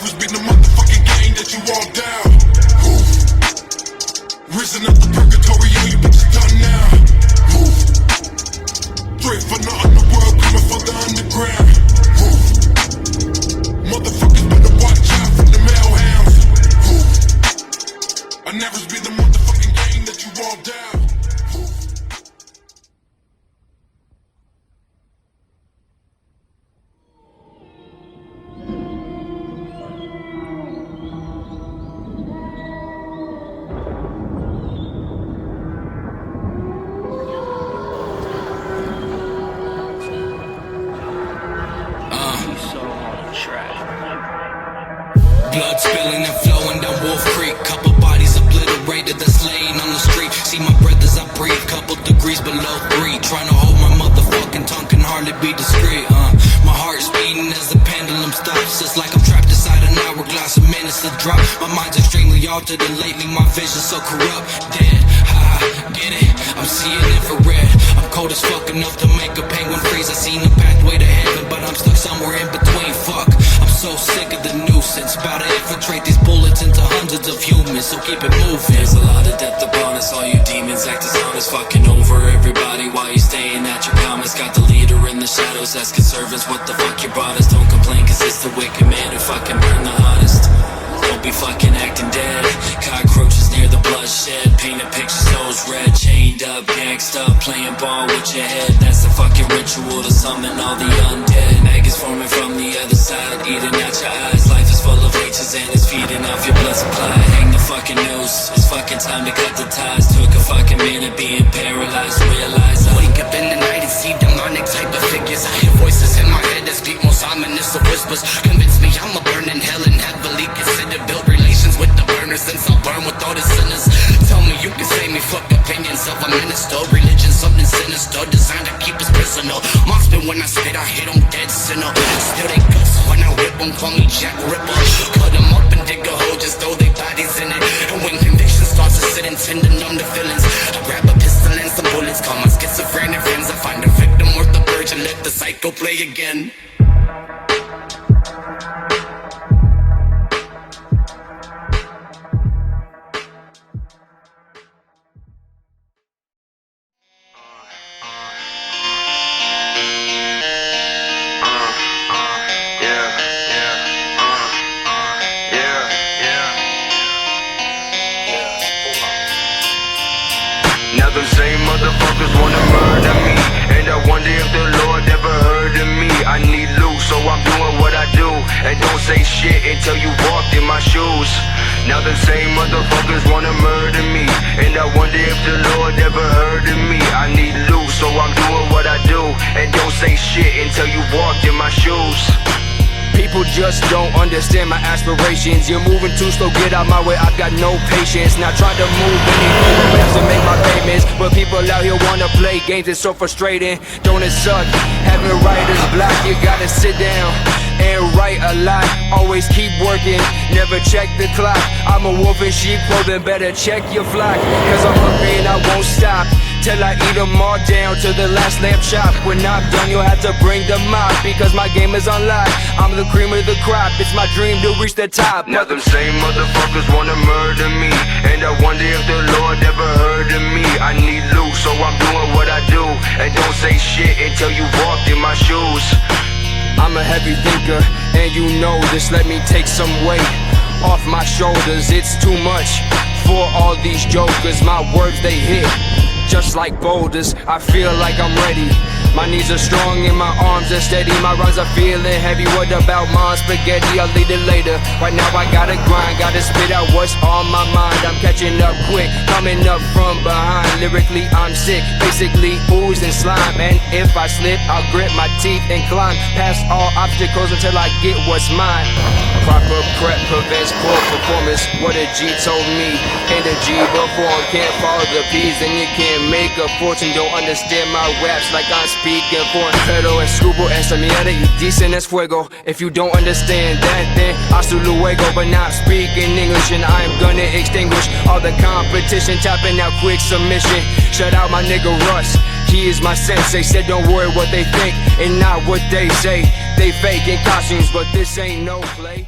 never been the motherfucking game that you all down. Ooh. Risen up the purgatory, all you bitches done now. Ooh. Straight from the underworld, coming for the underground. Ooh. Motherfuckers better watch out from the hellhounds. Ooh. I never been the motherfucking game that you all down. Blood spilling and flowing down Wolf Creek. Couple bodies obliterated that's laying on the street. See my breath as I breathe, couple degrees below 3. Trying to hold my motherfucking tongue, can hardly be discreet. My heart's beating as the pendulum stops. It's like I'm trapped inside an hourglass of minutes to drop. My mind's extremely altered and lately my vision's so corrupt. Dead, get it? I'm seeing infrared. I'm cold as fuck enough to make a penguin freeze. I seen a pathway to heaven, but I'm stuck somewhere in between. Fuck, I'm so sick of the nuisance. About to infiltrate these bullets into hundreds of humans, so keep it moving. There's a lot of depth upon us. All you demons act as honest, fucking over everybody while you staying at your comments. Got the leader in the shadows asking servants what the fuck you brought us. Don't complain cause it's the wicked man who fucking burned the hottest. Don't be fucking acting dead. Cockroaches near the bloodshed. Painted pictures, nose red. Chained up, gangsed up, playing ball with your head. That's the fucking ritual to summon all the undead. Maggots forming from the other side, eating out your eyes. Life is full of leeches and it's feeding off your blood supply. Hang the fucking noose, it's fucking time to cut the ties. Took a fucking minute being paralyzed. Realize I wake up in the night and see demonic type of figures. I hear voices in my head that speak most ominous of whispers. Convince me I'm a burn in hell and heavily considered. Build relations with the burners since I'll burn with all the sinners. Tell me you can save me, fuck opinions of a minister. Religion something sinister, designed to keep us prisoner. Monster when I spit, I hit them dead sinner. Still they guts when I whip them, call me Jack Ripper. Cut them up and dig a hole, just throw their bodies in it. And when conviction starts to sit and tend to numb the feelings, I grab a pistol and some bullets, call my schizophrenic friends. I find a victim worth the purge and let the cycle play again. Now them same motherfuckers wanna murder me, and I wonder if the Lord ever heard of me. I need loot, so I'm doing what I do, and don't say shit until you walked in my shoes. Now them same motherfuckers wanna murder me, and I wonder if the Lord ever heard of me. I need loot, so I'm doing what I do, and don't say shit until you walked in my shoes. People just don't understand my aspirations. You're moving too slow, get out my way, I've got no patience. Not trying to move anything but raps to make my payments. But people out here wanna play games, it's so frustrating. Don't it suck? Having writer's block, you gotta sit down and write a lot. Always keep working, never check the clock. I'm a wolf in sheep clothing, better check your flock. Cause I'm hungry and I won't stop till I eat them all down to the last lamb chop. When I'm done, you'll have to bring the mop, because my game is unlocked. I'm the cream of the crop, it's my dream to reach the top. Now them same motherfuckers wanna murder me, and I wonder if the Lord ever heard of me. I need loot, so I'm doing what I do, and don't say shit until you walked in my shoes. I'm a heavy thinker, and you know this. Let me take some weight off my shoulders. It's too much for all these jokers. My words, they hit just like boulders. I feel like I'm ready. My knees are strong and my arms are steady. My rhymes are feeling heavy. What about mom spaghetti? I'll lead it later. Right now I gotta grind, gotta spit out what's on my mind. I'm catching up quick, coming up from behind. Lyrically I'm sick, basically oozing slime. And if I slip, I'll grit my teeth and climb past all obstacles until I get what's mine. Proper prep prevents poor performance. What a G told me. And a G before can't follow the P's, then you can't make a fortune. Don't understand my raps like I'm speaking foreign. Pero escupo esta mierda y dicen es fuego. If you don't understand that, then hasta luego. But not speaking English, and I'm gonna extinguish all the competition. Tapping out quick submission. Shout out my nigga Russ, he is my sensei. Said don't worry what they think and not what they say. They fake in costumes, but this ain't no play.